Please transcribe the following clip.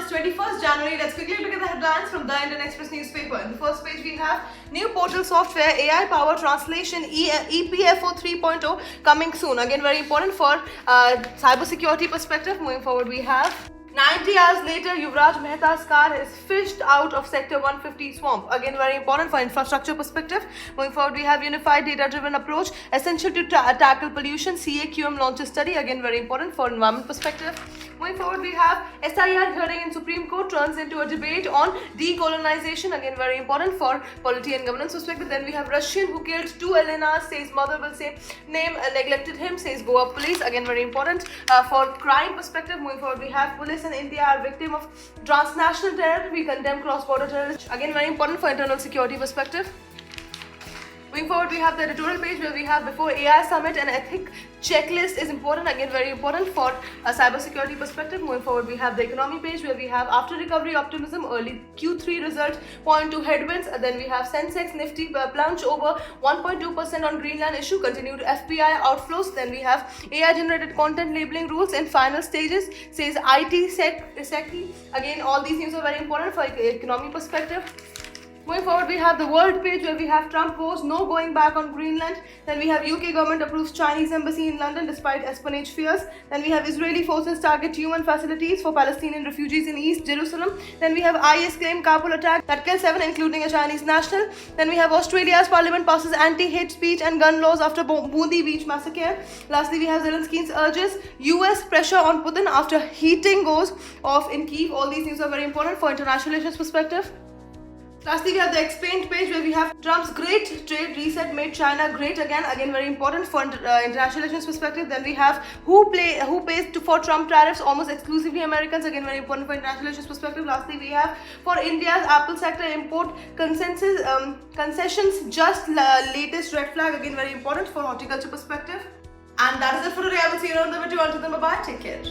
It's 21st January. Let's quickly look at the headlines from the Indian Express newspaper. In the first page, we have new portal software, AI powered translation, EPFO 3.0 coming soon. Again, very important for cybersecurity perspective. Moving forward, we have 90 hours later, Yuvraj Mehta's car is fished out of Sector 150 swamp. Again, very important for infrastructure perspective. Moving forward, we have unified data-driven approach, essential to tackle pollution. CAQM launches study. Again, very important for environment perspective. Moving forward, we have SIR hearing in Supreme Court turns into a debate on decolonization. Again, very important for polity and governance perspective. Then we have Russian who killed two Elenas, says mother will say name neglected him, says Goa police. Again, very important for crime perspective. Moving forward, we have police in India are victim of transnational terror. We condemn cross-border terrorism. Again, very important for internal security perspective. Moving forward, we have the editorial page where we have before AI summit and ethic checklist is important. Again, very important for a cybersecurity perspective. Moving forward, we have the economy page where we have after recovery optimism, early Q3 result point to headwinds. Then we have Sensex Nifty plunge over 1.2% on Greenland issue, continued FPI outflows. Then we have AI generated content labeling rules in final stages, says IT SECI. Again, all these things are very important for economy perspective. Moving forward, we have the world page where we have Trump vows no going back on Greenland. Then we have UK government approves Chinese embassy in London despite espionage fears. Then we have Israeli forces target human facilities for Palestinian refugees in East Jerusalem. Then we have IS claim Kabul attack that killed 7 including a Chinese national. Then we have Australia's parliament passes anti-hate speech and gun laws after Bundi Beach massacre. Lastly, we have Zelensky's urges US pressure on Putin after heating goes off in Kyiv. All these news are very important for international relations perspective. Lastly, we have the explained page where we have Trump's great trade reset made China great again. Again, very important for international relations perspective. Then we have who pays for Trump tariffs, almost exclusively Americans. Again, very important for international relations perspective. Lastly, we have for India's Apple sector import concessions, just latest red flag. Again, very important for horticulture perspective. And that is it for today. I will see you around the video. Until then, bye bye. Take care.